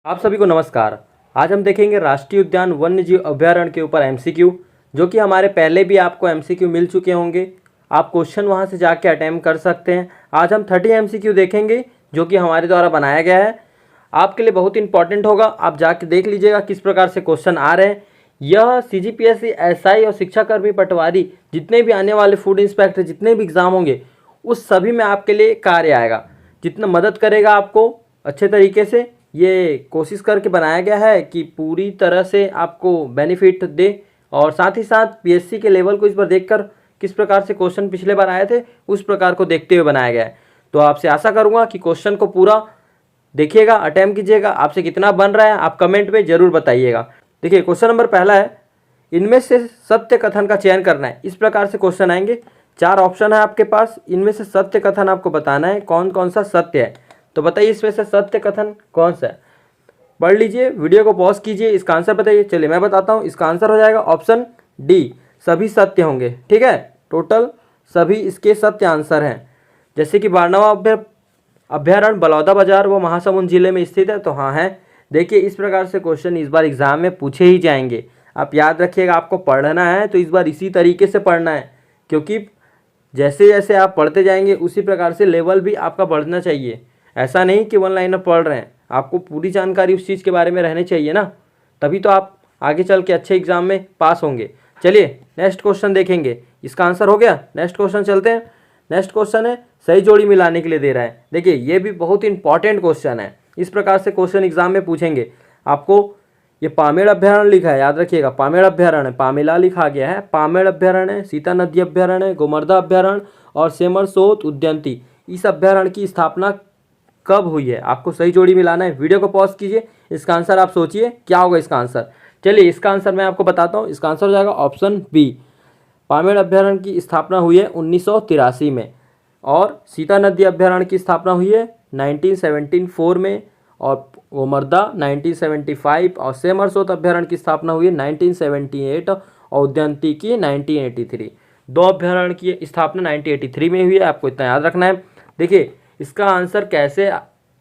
आप सभी को नमस्कार। आज हम देखेंगे राष्ट्रीय उद्यान वन्यजीव अभयारण्य के ऊपर एमसीक्यू, जो कि हमारे पहले भी आपको एमसीक्यू मिल चुके होंगे। आप क्वेश्चन वहां से जाके अटेम्प्ट कर सकते हैं। आज हम 30 एमसीक्यू देखेंगे जो कि हमारे द्वारा बनाया गया है। आपके लिए बहुत इंपॉर्टेंट होगा, आप जाके देख लीजिएगा किस प्रकार से क्वेश्चन आ रहे हैं। यह सीजीपीएससी, एसआई और शिक्षाकर्मी पटवारी जितने भी आने वाले फूड इंस्पेक्टर जितने भी एग्जाम होंगे उस सभी में आपके लिए कार्य आएगा। जितना मदद करेगा आपको अच्छे तरीके से, ये कोशिश करके बनाया गया है कि पूरी तरह से आपको बेनिफिट दे। और साथ ही साथ पीएससी के लेवल को इस बार देखकर किस प्रकार से क्वेश्चन पिछले बार आए थे उस प्रकार को देखते हुए बनाया गया है। तो आपसे आशा करूंगा कि क्वेश्चन को पूरा देखिएगा, अटेम्प्ट कीजिएगा। आपसे कितना बन रहा है आप कमेंट में जरूर बताइएगा। देखिए क्वेश्चन नंबर पहला है, इनमें से सत्य कथन का चयन करना है। इस प्रकार से क्वेश्चन आएंगे। 4 ऑप्शन है आपके पास, इनमें से सत्य कथन आपको बताना है कौन कौन सा सत्य है। तो बताइए इसमें से सत्य कथन कौन सा है। पढ़ लीजिए, वीडियो को पॉज कीजिए, इसका आंसर बताइए। चलिए मैं बताता हूँ, इसका आंसर हो जाएगा ऑप्शन डी, सभी सत्य होंगे। ठीक है, टोटल सभी इसके सत्य आंसर हैं। जैसे कि बारहवां अभ्यारण्य बलौदाबाजार वो महासमुंद जिले में स्थित है, तो हाँ है। देखिए इस प्रकार से क्वेश्चन इस बार एग्जाम में पूछे ही जाएंगे। आप याद रखिएगा, आपको पढ़ना है तो इस बार इसी तरीके से पढ़ना है, क्योंकि जैसे जैसे आप पढ़ते जाएंगे उसी प्रकार से लेवल भी आपका बढ़ना चाहिए। ऐसा नहीं कि वन लाइनर पढ़ रहे हैं, आपको पूरी जानकारी उस चीज़ के बारे में रहनी चाहिए ना, तभी तो आप आगे चल के अच्छे एग्जाम में पास होंगे। चलिए नेक्स्ट क्वेश्चन देखेंगे, इसका आंसर हो गया। नेक्स्ट क्वेश्चन चलते हैं। नेक्स्ट क्वेश्चन है सही जोड़ी मिलाने के लिए दे रहा है। देखिए ये भी बहुत इंपॉर्टेंट क्वेश्चन है। इस प्रकार से क्वेश्चन एग्जाम में पूछेंगे आपको। ये पामेड़ अभ्यारण्य लिखा है, याद रखिएगा पामेड़ अभ्यारण्य, पामेला लिखा गया है। पामेड़ अभ्यारण्य, सीता नदी अभ्यारण्य, गोमर्धा अभ्यारण्य और सेमरसोत उद्यानती, इस अभ्यारण्य की स्थापना कब हुई है। आपको सही जोड़ी मिलाना है। वीडियो को पॉज कीजिए, इसका आंसर आप सोचिए क्या होगा इसका आंसर। चलिए इसका आंसर मैं आपको बताता हूँ। इसका आंसर हो जाएगा ऑप्शन बी, पामेड़ अभ्यारण्य की स्थापना हुई है 1983 में, और सीता नदी अभ्यारण्य की स्थापना हुई है 1974 में, और गोमर्धा 1975, और सेमरसोत अभ्यारण्य की स्थापना हुई है 1978, और उद्यानती की 1983। 2 अभ्यारण्य की स्थापना 1983 में हुई है, आपको इतना याद रखना है। देखिए इसका आंसर कैसे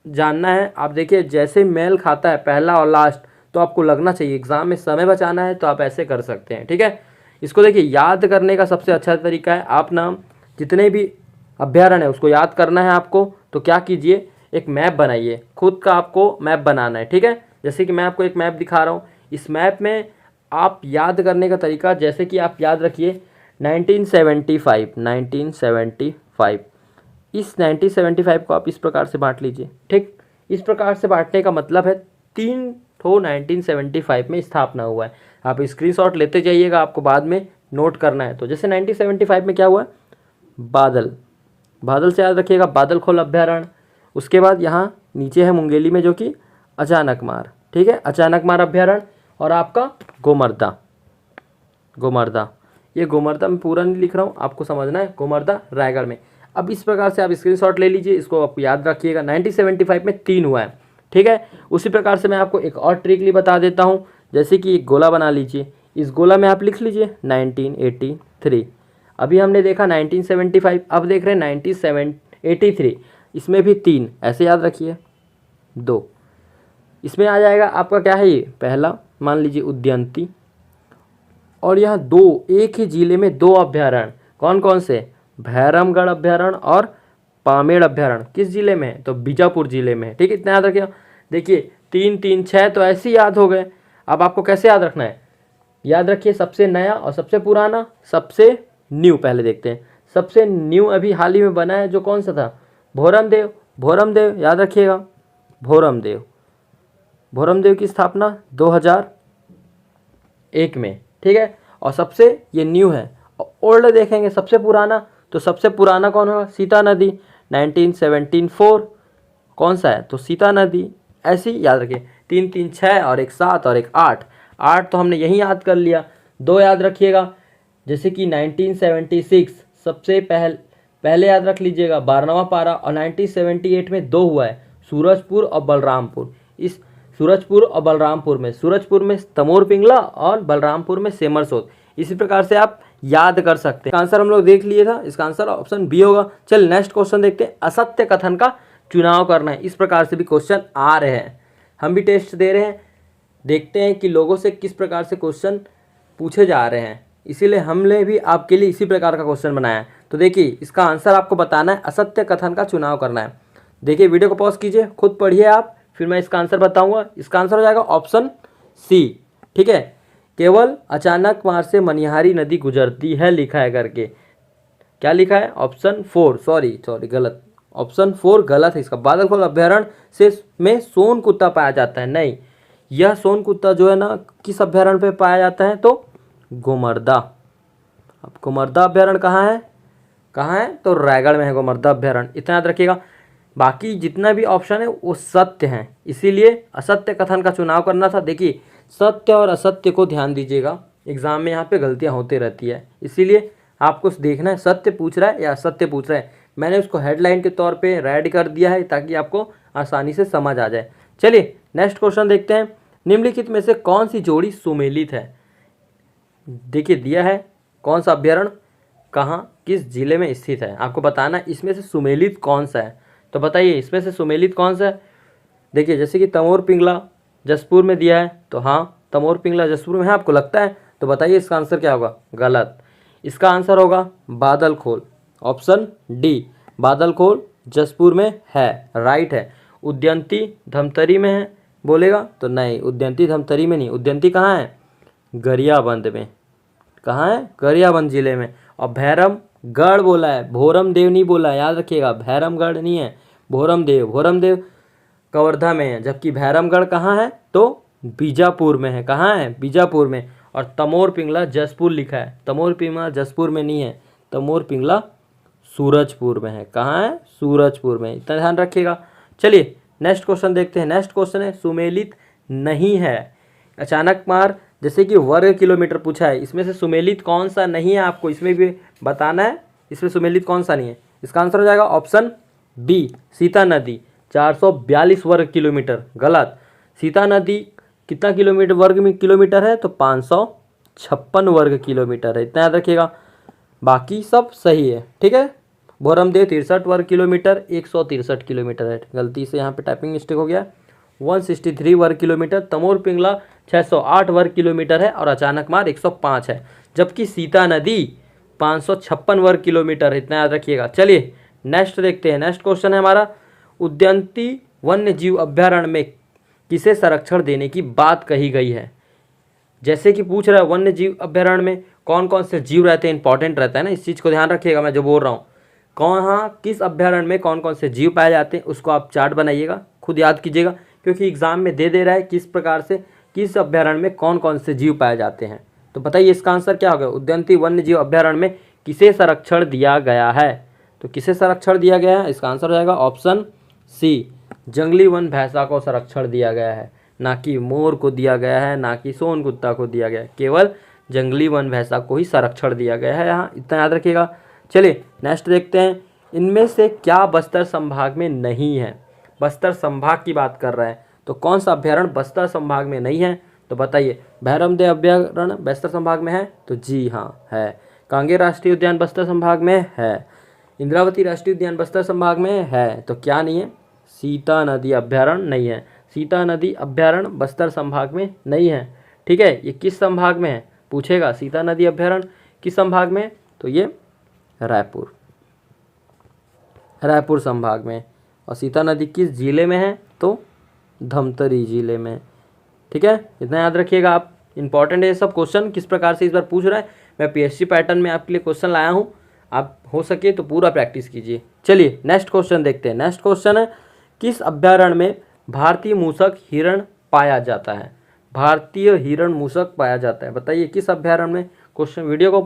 जानना है, आप देखिए जैसे मेल खाता है पहला और लास्ट, तो आपको लगना चाहिए। एग्जाम में समय बचाना है तो आप ऐसे कर सकते हैं। ठीक है, इसको देखिए याद करने का सबसे अच्छा तरीका है, आप ना जितने भी अभ्यारण्य है उसको याद करना है आपको। तो क्या कीजिए, एक मैप बनाइए, खुद का आपको मैप बनाना है। ठीक है, जैसे कि मैं आपको एक मैप दिखा रहा हूँ। इस मैप में आप याद करने का तरीका, जैसे कि आप याद रखिए 1975, इस 1975 को आप इस प्रकार से बांट लीजिए। ठीक, इस प्रकार से बांटने का मतलब है 3 ठो 1975 में स्थापना हुआ है। आप स्क्रीनशॉट लेते जाइएगा, आपको बाद में नोट करना है। तो जैसे 1975 में क्या हुआ, बादल, बादल से याद रखिएगा बादल खोल अभ्यारण्य। उसके बाद यहाँ नीचे है मुंगेली में जो कि अचानकमार। ठीक है, अचानकमार अभ्यारण्य। और आपका गोमर्धा, गोमर्धा, ये गोमर्धा में पूरा नहीं लिख रहा हूँ, आपको समझना है, गोमर्धा रायगढ़ में। अब इस प्रकार से आप स्क्रीनशॉट ले लीजिए, इसको आप याद रखिएगा। 1975 में 3 हुआ है। ठीक है, उसी प्रकार से मैं आपको एक और ट्रिकली बता देता हूँ। जैसे कि एक गोला बना लीजिए, इस गोला में आप लिख लीजिए 1983। अभी हमने देखा 1975, अब देख रहे हैं 1983, इसमें भी 3, ऐसे याद रखिए 2। इसमें आ जाएगा आपका क्या है, ये पहला मान लीजिए उद्यानती, और यहाँ 2, एक ही जिले में 2 अभ्यारण्य, कौन कौन से, भैरमगढ़ अभ्यारण्य और पामेड़ अभ्यारण्य। किस जिले में है, तो बीजापुर जिले में है। ठीक है, इतना याद रखिए। देखिए 3 3 6 तो ऐसे ही याद हो गए। अब आपको कैसे याद रखना है, याद रखिए सबसे नया और सबसे पुराना, सबसे न्यू पहले देखते हैं। सबसे न्यू अभी हाल ही में बना है जो कौन सा था, भोरमदेव, भोरमदेव याद रखिएगा, भोरमदेव, भोरमदेव की स्थापना 2001 में। ठीक है, और सबसे ये न्यू है। ओल्ड देखेंगे सबसे पुराना, तो सबसे पुराना कौन होगा, सीता नदी 1974, कौन सा है, तो सीता नदी। ऐसे ही याद रखिए 3 3 6 और एक 7 और एक 8, 8 तो हमने यहीं याद कर लिया। 2 याद रखिएगा, जैसे कि 1976 सबसे पहले याद रख लीजिएगा 12वां पारा, और 1978 में 2 हुआ है, सूरजपुर और बलरामपुर। इस सूरजपुर और बलरामपुर में, सूरजपुर में तमोर पिंगला और बलरामपुर में सेमरसोत। इसी प्रकार से आप याद कर सकते हैं। आंसर हम लोग देख लिए था, इसका आंसर ऑप्शन बी होगा। चल नेक्स्ट क्वेश्चन देखते हैं। असत्य कथन का चुनाव करना है, इस प्रकार से भी क्वेश्चन आ रहे हैं। हम भी टेस्ट दे रहे हैं, देखते हैं कि लोगों से किस प्रकार से क्वेश्चन पूछे जा रहे हैं, इसीलिए हमने भी आपके लिए इसी प्रकार का क्वेश्चन बनाया है। तो देखिए इसका आंसर आपको बताना है, असत्य कथन का चुनाव करना है। देखिए वीडियो को पॉज कीजिए, खुद पढ़िए आप, फिर मैं इसका आंसर बताऊंगा। इसका आंसर हो जाएगा ऑप्शन सी। ठीक है, केवल अचानक मार से मनिहारी नदी गुजरती है लिखा है करके, क्या लिखा है? ऑप्शन 4, सॉरी गलत, ऑप्शन 4 गलत है इसका। बादलखोल अभ्यारण्य से में सोन कुत्ता पाया जाता है, नहीं, यह सोन कुत्ता जो है ना किस अभ्यारण्य पे पाया जाता है? तो गोमर्दा। अब गोमर्दा अभ्यारण्य कहाँ है? कहाँ है? तो रायगढ़ में है गोमर्दा अभ्यारण्य, इतना याद रखिएगा। बाकी जितना भी ऑप्शन है वो सत्य हैं, इसीलिए असत्य कथन का चुनाव करना था। देखिए सत्य और असत्य को ध्यान दीजिएगा, एग्जाम में यहाँ पे गलतियाँ होती रहती है, इसीलिए आपको देखना है सत्य पूछ रहा है या असत्य पूछ रहा है। मैंने उसको हेडलाइन के तौर पे रेड कर दिया है ताकि आपको आसानी से समझ आ जाए। चलिए नेक्स्ट क्वेश्चन देखते हैं। निम्नलिखित में से कौन सी जोड़ी सुमेलित है? देखिए दिया है कौन सा अभ्यारण्य कहाँ किस जिले में स्थित है, आपको बताना इसमें से सुमेलित कौन सा है। तो बताइए इसमें से सुमेलित कौन सा है? देखिए जैसे कि तमोर पिंगला जसपुर में दिया है, तो हाँ तमोर पिंगला जसपुर में है, आपको लगता है? तो बताइए इसका आंसर क्या होगा? गलत। इसका आंसर होगा बादलखोल, ऑप्शन डी, बादलखोल जसपुर में है, राइट है। उदयंती धमतरी में है बोलेगा तो नहीं, उदयंती धमतरी में नहीं, उदयंती कहाँ है? गरियाबंद में। कहाँ है? गरियाबंद जिले में। और भैरमगढ़ बोला है, भोरमदेव नहीं बोला है, याद रखिएगा, भैरमगढ़ नहीं है, भोरमदेव। भोरमदेव कवर्धा में है, जबकि भैरमगढ़ कहाँ है? तो बीजापुर में है। कहाँ है? बीजापुर में। और तमोर पिंगला जसपुर लिखा है, तमोर पिंगला जसपुर में नहीं है, तमोर पिंगला सूरजपुर में है। कहाँ है? सूरजपुर में, इतना ध्यान रखिएगा। चलिए नेक्स्ट क्वेश्चन देखते हैं। नेक्स्ट क्वेश्चन है सुमेलित नहीं है। अचानक मार जैसे कि वर्ग किलोमीटर पूछा है, इसमें से सुमेलित कौन सा नहीं है आपको इसमें भी बताना है, इसमें सुमेलित कौन सा नहीं है। इसका आंसर हो जाएगा ऑप्शन बी, सीता नदी 442 वर्ग किलोमीटर। गलत। सीता नदी कितना किलोमीटर वर्ग में किलोमीटर है? तो 556 वर्ग किलोमीटर है, इतना याद रखिएगा। बाकी सब सही है। ठीक है, भोरमदेव 63 वर्ग किलोमीटर 163 किलोमीटर है, गलती से यहाँ पे टाइपिंग मिस्टेक हो गया, 163 वर्ग किलोमीटर। तमोर पिंगला 608 वर्ग किलोमीटर है और अचानक मार 105 है, जबकि सीता नदी 556 वर्ग किलोमीटर है, इतना याद रखिएगा। चलिए नेक्स्ट देखते हैं। नेक्स्ट क्वेश्चन है हमारा, उद्यंती वन्य जीव अभ्यारण्य में किसे संरक्षण देने की बात कही गई है? जैसे कि पूछ रहा है वन्य जीव अभ्यारण्य में कौन कौन से जीव रहते हैं, इंपॉर्टेंट रहता है ना, इस चीज़ को ध्यान रखिएगा मैं जो बोल रहा हूँ। कहाँ किस अभ्यारण्य में कौन कौन से जीव पाए जाते हैं उसको आप चार्ट बनाइएगा, खुद याद कीजिएगा, क्योंकि एग्जाम में दे रहा है किस प्रकार से किस अभ्यारण्य में कौन कौन से जीव पाए जाते हैं। तो बताइए इसका आंसर क्या होगा? उद्यंती वन्य जीव अभ्यारण्य में किसे संरक्षण दिया गया है? तो किसे संरक्षण दिया गया है? इसका आंसर हो जाएगा ऑप्शन सी, जंगली वन भैंसा को संरक्षण दिया गया है, ना कि मोर को दिया गया है, ना कि सोन कुत्ता को दिया गया है, केवल जंगली वन भैंसा को ही संरक्षण दिया गया है यहाँ, इतना याद रखिएगा। चलिए नेक्स्ट देखते हैं। इनमें से क्या बस्तर संभाग में नहीं है? बस्तर संभाग की बात कर रहा है, तो कौन सा अभ्यारण्य बस्तर संभाग में नहीं है? तो बताइए, भैरमदेव अभ्यारण्य बस्तर संभाग में है? तो जी हाँ है। कांगेर राष्ट्रीय उद्यान बस्तर संभाग में है। इंद्रावती राष्ट्रीय उद्यान बस्तर संभाग में है। तो क्या नहीं है? सीता नदी अभ्यारण्य नहीं है। सीता नदी अभ्यारण्य बस्तर संभाग में नहीं है। ठीक है, ये किस संभाग में है पूछेगा, सीता नदी अभ्यारण्य किस संभाग में? तो ये रायपुर संभाग में। और सीता नदी किस जिले में है? तो धमतरी जिले में। ठीक है, इतना याद रखिएगा आप, इंपॉर्टेंट है ये सब क्वेश्चन, किस प्रकार से इस बार पूछ रहा है। मैं पीएससी पैटर्न में आपके लिए क्वेश्चन लाया हूँ, आप हो सके तो पूरा प्रैक्टिस कीजिए। चलिए नेक्स्ट क्वेश्चन देखते हैं। नेक्स्ट क्वेश्चन है, किस अभ्यारण्य में भारतीय मूसक हिरण पाया जाता है? भारतीय हिरण मूसक पाया जाता है, बताइए किस अभ्यारण्य में? क्वेश्चन वीडियो को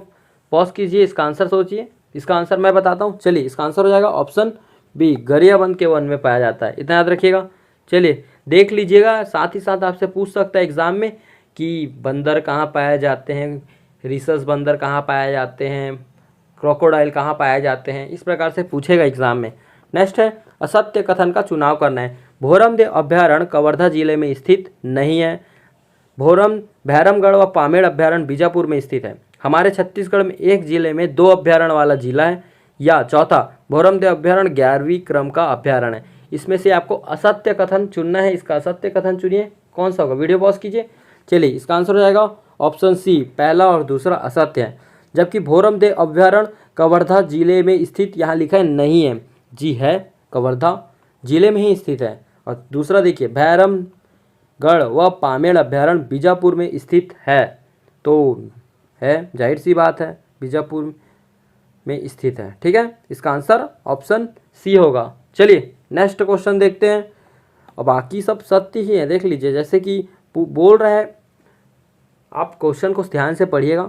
पॉज कीजिए, इसका आंसर सोचिए, इसका आंसर मैं बताता हूँ। चलिए इसका आंसर हो जाएगा ऑप्शन बी, गरियाबंद के वन में पाया जाता है, इतना याद रखिएगा। चलिए देख लीजिएगा, साथ ही साथ आपसे पूछ सकता है एग्जाम में कि बंदर कहाँ पाए जाते हैं, रिसस बंदर कहाँ पाए जाते हैं, क्रोकोडाइल कहाँ पाए जाते हैं, इस प्रकार से पूछेगा एग्जाम में। नेक्स्ट है, असत्य कथन का चुनाव करना है। भोरमदेव अभ्यारण्य कवर्धा जिले में स्थित नहीं है। भैरमगढ़ व पामेड़ अभ्यारण्य बीजापुर में स्थित है। हमारे छत्तीसगढ़ में एक जिले में 2 अभ्यारण्य वाला जिला है। या चौथा, भोरमदेव अभ्यारण्य 11वीं क्रम का अभ्यारण्य है। इसमें से आपको असत्य कथन चुनना है। इसका असत्य कथन चुनिए, कौन सा होगा, वीडियो पॉज कीजिए। चलिए, इसका आंसर हो जाएगा ऑप्शन सी, पहला और दूसरा असत्य है। जबकि भोरमदेव अभ्यारण्य कवर्धा जिले में स्थित, यहाँ लिखा है नहीं है, जी है, कवर्धा जिले में ही स्थित है। और दूसरा देखिए, भैरमगढ़ व पामेड़ अभ्यारण्य बीजापुर में स्थित है, तो है, जाहिर सी बात है, बीजापुर में स्थित है। ठीक है, इसका आंसर ऑप्शन सी होगा। चलिए नेक्स्ट क्वेश्चन देखते हैं। और बाकी सब सत्य ही है, देख लीजिए, जैसे कि बोल रहा है, आप क्वेश्चन को ध्यान से पढ़िएगा।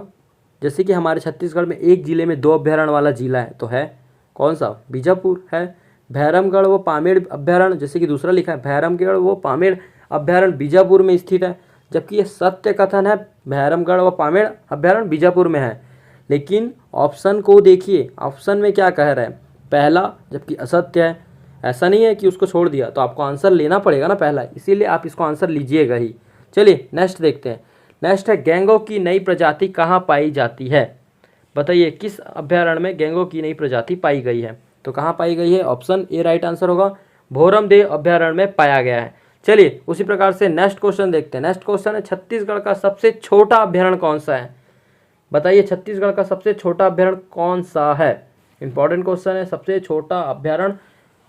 जैसे कि हमारे छत्तीसगढ़ में एक जिले में 2 अभ्यारण्य वाला जिला है, तो है कौन सा, बीजापुर है। भैरमगढ़ व पामेड़ अभ्यारण्य, जैसे कि दूसरा लिखा है, भैरमगढ़ व पामेड़ अभ्यारण्य बीजापुर में स्थित है, जबकि ये सत्य कथन है, भैरमगढ़ व पामेड़ अभ्यारण्य बीजापुर में है। लेकिन ऑप्शन को देखिए, ऑप्शन में क्या कह रहा है, पहला, जबकि असत्य है। ऐसा नहीं है कि उसको छोड़ दिया, तो आपको आंसर लेना पड़ेगा ना पहला, इसीलिए आप इसको आंसर लीजिएगा ही। चलिए नेक्स्ट देखते हैं। नेक्स्ट है, गेंगों की नई प्रजाति कहाँ पाई जाती है। बताइए किस अभ्यारण्य में गेंगों की नई प्रजाति पाई गई है, तो कहाँ पाई गई है, ऑप्शन ए राइट आंसर होगा, भोरमदेव अभ्यारण्य में पाया गया है। चलिए उसी प्रकार से नेक्स्ट क्वेश्चन देखते हैं। नेक्स्ट क्वेश्चन है, छत्तीसगढ़ का सबसे छोटा अभ्यारण्य कौन सा है। बताइए छत्तीसगढ़ का सबसे छोटा अभ्यारण्य कौन सा है। इंपॉर्टेंट क्वेश्चन है, सबसे छोटा अभ्यारण्य,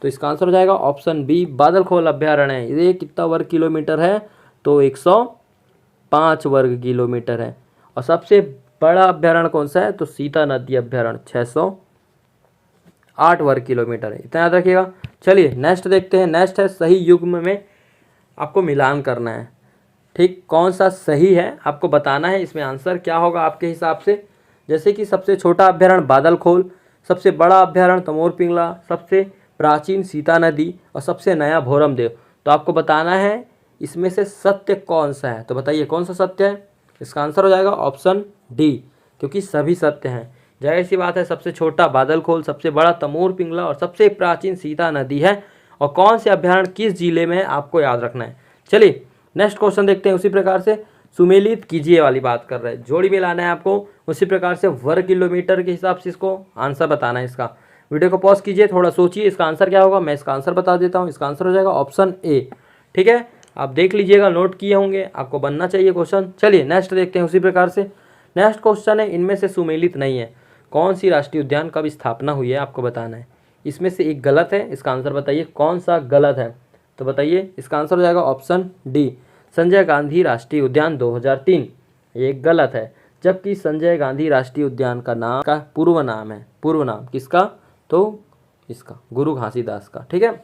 तो इसका आंसर हो जाएगा ऑप्शन बी, बादलखोल अभ्यारण्य है। ये कितना वर्ग किलोमीटर है, तो 105 वर्ग किलोमीटर है। और सबसे बड़ा अभ्यारण्य कौन सा है, तो सीता नदी अभ्यारण्य 608 वर्ग किलोमीटर है, इतना याद रखिएगा। चलिए नेक्स्ट देखते हैं। नेक्स्ट है, सही युग्म में आपको मिलान करना है। ठीक, कौन सा सही है आपको बताना है, इसमें आंसर क्या होगा आपके हिसाब से। जैसे कि सबसे छोटा अभ्यारण्य बादलखोल, सबसे बड़ा अभ्यारण्य तमोर पिंगला, सबसे प्राचीन सीता नदी और सबसे नया भोरमदेव, तो आपको बताना है इसमें से सत्य कौन सा है। तो बताइए कौन सा सत्य है, इसका आंसर हो जाएगा ऑप्शन डी, क्योंकि सभी सत्य हैं। जाहिर सी बात है, सबसे छोटा बादलखोल, सबसे बड़ा तमोर पिंगला और सबसे प्राचीन सीता नदी है। और कौन से अभ्यारण्य किस जिले में है आपको याद रखना है। चलिए नेक्स्ट क्वेश्चन देखते हैं। उसी प्रकार से सुमेलित कीजिए वाली बात कर रहे हैं, जोड़ी मिलाना है आपको। उसी प्रकार से वर्ग किलोमीटर के हिसाब से इसको आंसर बताना है इसका। वीडियो को पॉज कीजिए, थोड़ा सोचिए इसका आंसर क्या होगा। मैं इसका आंसर बता देता हूँ, इसका आंसर हो जाएगा ऑप्शन ए। ठीक है, आप देख लीजिएगा, नोट किए होंगे, आपको बनना चाहिए क्वेश्चन। चलिए नेक्स्ट देखते हैं। उसी प्रकार से नेक्स्ट क्वेश्चन है, इनमें से सुमेलित नहीं है। कौन सी राष्ट्रीय उद्यान कब स्थापना हुई है आपको बताना है। इसमें से एक गलत है, इसका आंसर बताइए कौन सा गलत है। तो बताइए, इसका आंसर हो जाएगा ऑप्शन डी, संजय गांधी राष्ट्रीय उद्यान 2003। ये गलत है, जबकि संजय गांधी राष्ट्रीय उद्यान का नाम का पूर्व नाम है, पूर्व नाम किसका, तो इसका गुरु घासीदास का। ठीक है,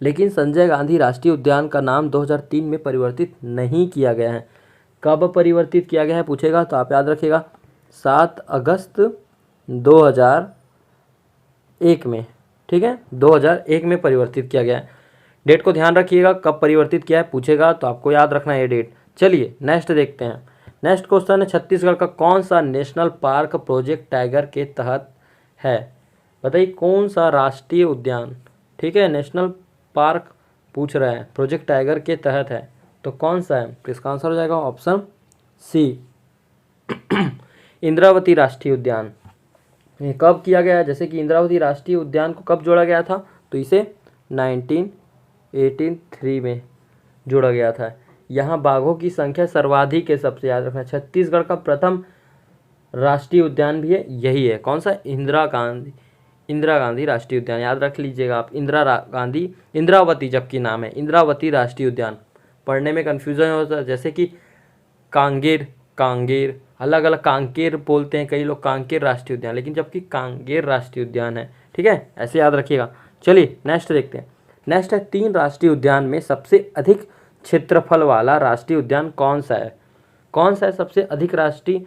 लेकिन संजय गांधी राष्ट्रीय उद्यान का नाम 2003 में परिवर्तित नहीं किया गया है। कब परिवर्तित किया गया है पूछेगा तो आप याद रखिएगा, 7 अगस्त 2001 में। ठीक है, 2001 में परिवर्तित किया गया है। डेट को ध्यान रखिएगा, कब परिवर्तित किया है पूछेगा तो आपको याद रखना है ये डेट। चलिए नेक्स्ट देखते हैं। नेक्स्ट क्वेश्चन है, छत्तीसगढ़ का कौन सा नेशनल पार्क प्रोजेक्ट टाइगर के तहत है। बताइए कौन सा राष्ट्रीय उद्यान, ठीक है, नेशनल पार्क पूछ रहा है, प्रोजेक्ट टाइगर के तहत है, तो कौन सा है। तो इसका आंसर हो जाएगा ऑप्शन सी, इंद्रावती राष्ट्रीय उद्यान। ये कब किया गया है, जैसे कि इंद्रावती राष्ट्रीय उद्यान को कब जोड़ा गया था, तो इसे 1983 में जोड़ा गया था। यहाँ बाघों की संख्या सर्वाधिक है, सबसे याद रखना। छत्तीसगढ़ का प्रथम राष्ट्रीय उद्यान भी है, यही है, कौन सा, इंदिरा गांधी राष्ट्रीय उद्यान, याद रख लीजिएगा आप। इंद्रावती जबकि नाम है, इंद्रावती राष्ट्रीय उद्यान। पढ़ने में कन्फ्यूजन होता है, जैसे कि कांगेर अलग अलग, कांकेर बोलते हैं कई लोग, कांकेर राष्ट्रीय उद्यान, लेकिन जबकि कांगेर राष्ट्रीय उद्यान है। ठीक है, ऐसे याद रखिएगा। चलिए नेक्स्ट देखते हैं। नेक्स्ट है, 3 राष्ट्रीय उद्यान में सबसे अधिक क्षेत्रफल वाला राष्ट्रीय उद्यान कौन सा है। कौन सा है सबसे अधिक राष्ट्रीय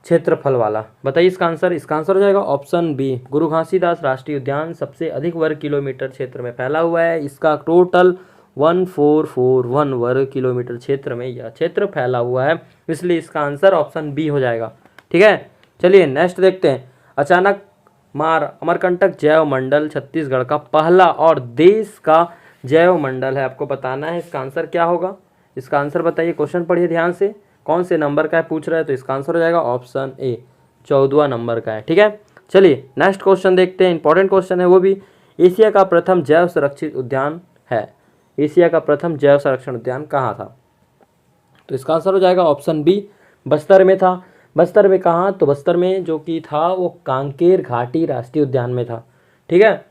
क्षेत्रफल वाला, बताइए इसका आंसर। इसका आंसर हो जाएगा ऑप्शन बी, गुरु घासीदास राष्ट्रीय उद्यान सबसे अधिक वर्ग किलोमीटर क्षेत्र में फैला हुआ है। इसका टोटल 1441 वर्ग किलोमीटर क्षेत्र में यह क्षेत्र फैला हुआ है, इसलिए इसका आंसर ऑप्शन बी हो जाएगा। ठीक है, चलिए नेक्स्ट देखते हैं। अचानक मार अमरकंटक जैव मंडल छत्तीसगढ़ का पहला और देश का जैव मंडल है, आपको बताना है इसका आंसर क्या होगा। इसका आंसर बताइए, क्वेश्चन पढ़िए ध्यान से, कौन से नंबर का है पूछ रहा है, तो इसका आंसर हो जाएगा ऑप्शन ए, 14वां नंबर का है। ठीक है, चलिए नेक्स्ट क्वेश्चन देखते हैं, इंपॉर्टेंट क्वेश्चन है वो भी। एशिया का प्रथम जैव संरक्षित उद्यान है? एशिया का प्रथम जैव संरक्षण उद्यान कहाँ था? तो इसका आंसर हो जाएगा ऑप्शन बी, बस्तर में था। बस्तर में कहाँ? तो बस्तर में जो कि था वो कांकेर घाटी राष्ट्रीय उद्यान में था। ठीक है,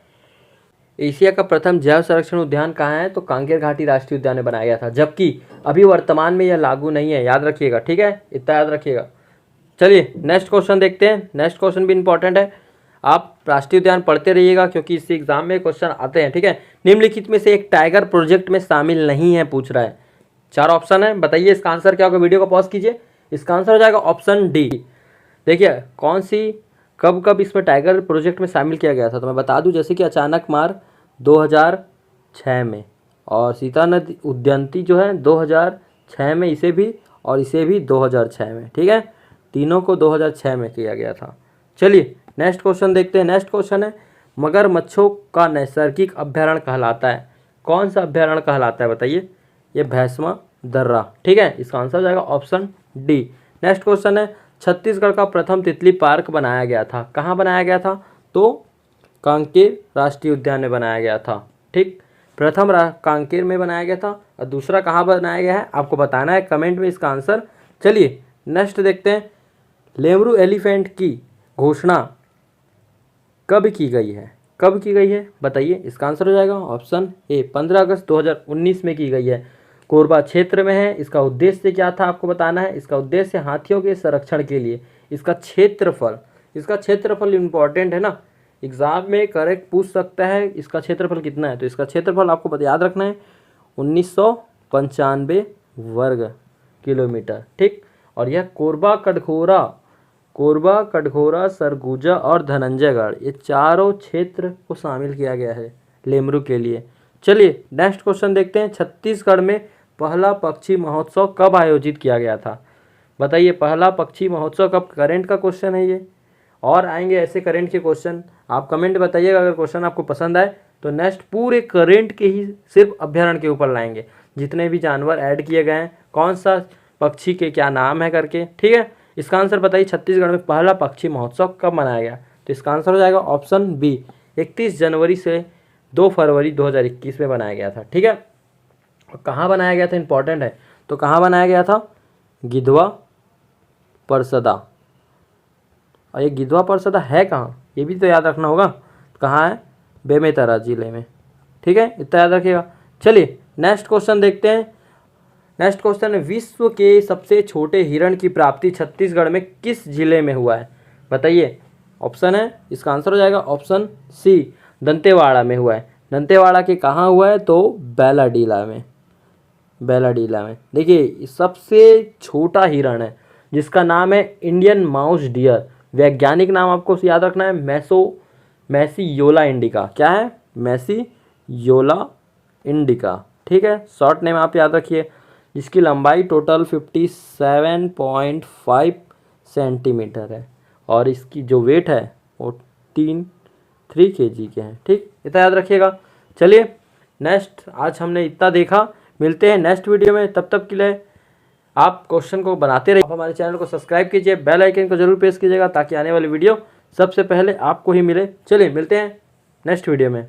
एशिया का प्रथम जैव संरक्षण उद्यान कहाँ है? तो कांकेर घाटी राष्ट्रीय उद्यान में बनाया गया था, जबकि अभी वर्तमान में यह लागू नहीं है, याद रखिएगा। ठीक है, इतना याद रखिएगा। चलिए नेक्स्ट क्वेश्चन देखते हैं। नेक्स्ट क्वेश्चन भी इंपॉर्टेंट है, आप राष्ट्रीय उद्यान पढ़ते रहिएगा क्योंकि इस एग्जाम में क्वेश्चन आते हैं। ठीक है, निम्नलिखित में से एक टाइगर प्रोजेक्ट में शामिल नहीं है, पूछ रहा है। 4 ऑप्शन है, बताइए इसका आंसर क्या होगा। वीडियो को पॉज कीजिए। इसका आंसर हो जाएगा ऑप्शन डी। देखिए कौन सी कब कब इसमें टाइगर प्रोजेक्ट में शामिल किया गया था, तो मैं बता दूं, जैसे कि अचानक मार 2006 में, और सीता नदी उद्यंती जो है 2006 में, इसे भी और इसे भी 2006 में। ठीक है, तीनों को 2006 में किया गया था। चलिए नेक्स्ट क्वेश्चन देखते हैं। नेक्स्ट क्वेश्चन है, मगरमच्छों का नैसर्गिक अभ्यारण्य कहलाता है? कौन सा अभ्यारण्य कहलाता है बताइए? ये भैंसवा दर्रा। ठीक है, इसका आंसर हो जाएगा ऑप्शन डी। नेक्स्ट क्वेश्चन है, छत्तीसगढ़ का प्रथम तितली पार्क बनाया गया था, कहाँ बनाया गया था? तो कांकेर राष्ट्रीय उद्यान में बनाया गया था। ठीक, प्रथम कांकेर में बनाया गया था और दूसरा कहाँ बनाया गया है आपको बताना है कमेंट में इसका आंसर। चलिए नेक्स्ट देखते हैं, लेमरू एलिफेंट की घोषणा कब की गई है? कब की गई है बताइए? इसका आंसर हो जाएगा ऑप्शन ए, 15 अगस्त 2019 में की गई है। कोरबा क्षेत्र में है। इसका उद्देश्य क्या था आपको बताना है। इसका उद्देश्य हाथियों के संरक्षण के लिए। इसका क्षेत्रफल इंपॉर्टेंट है ना, एग्जाम में करेक्ट पूछ सकता है इसका क्षेत्रफल कितना है। तो इसका क्षेत्रफल आपको याद रखना है 1995 वर्ग किलोमीटर। ठीक, और यह कोरबा, कटघोरा, सरगुजा और धनंजयगढ़, ये चारों क्षेत्र को शामिल किया गया है लेमरू के लिए। चलिए नेक्स्ट क्वेश्चन देखते हैं, छत्तीसगढ़ में पहला पक्षी महोत्सव कब आयोजित किया गया था? बताइए पहला पक्षी महोत्सव कब? करेंट का क्वेश्चन है ये, और आएंगे ऐसे करेंट के क्वेश्चन। आप कमेंट बताइएगा अगर क्वेश्चन आपको पसंद आए तो नेक्स्ट पूरे करेंट के ही सिर्फ अभ्यारण्य के ऊपर लाएंगे, जितने भी जानवर ऐड किए गए हैं, कौन सा पक्षी के क्या नाम है करके। ठीक है, इसका आंसर बताइए, छत्तीसगढ़ में पहला पक्षी महोत्सव कब मनाया गया? तो इसका आंसर हो जाएगा ऑप्शन बी, 31 जनवरी से 2 फरवरी 2021 में बनाया गया था। ठीक है, कहाँ बनाया गया था इंपॉर्टेंट है, तो कहाँ बनाया गया था? गिधवा परसदा। और ये गिधवा परसदा है कहाँ, ये भी तो याद रखना होगा। कहाँ है? बेमेतरा जिले में। ठीक है, इतना याद रखिएगा। चलिए नेक्स्ट क्वेश्चन देखते हैं। नेक्स्ट क्वेश्चन है, विश्व के सबसे छोटे हिरण की प्राप्ति छत्तीसगढ़ में किस जिले में हुआ है? बताइए, ऑप्शन है, इसका आंसर हो जाएगा ऑप्शन सी, दंतेवाड़ा में हुआ है। दंतेवाड़ा के कहाँ हुआ है? तो बैलाडीला में। देखिए सबसे छोटा हिरण है जिसका नाम है इंडियन माउस डियर। वैज्ञानिक नाम आपको याद रखना है मैसियोला इंडिका। क्या है? मैसियोला इंडिका। ठीक है, शॉर्ट नेम आप याद रखिए। जिसकी लंबाई टोटल 57.5 सेंटीमीटर है और इसकी जो वेट है वो 3 kg के हैं। ठीक, इतना याद रखिएगा। चलिए नेक्स्ट, आज हमने इतना देखा, मिलते हैं नेक्स्ट वीडियो में। तब तक के लिए आप क्वेश्चन को बनाते रहिए। आप हमारे चैनल को सब्सक्राइब कीजिए, बेल आइकन को जरूर प्रेस कीजिएगा ताकि आने वाली वीडियो सबसे पहले आपको ही मिले। चलिए मिलते हैं नेक्स्ट वीडियो में।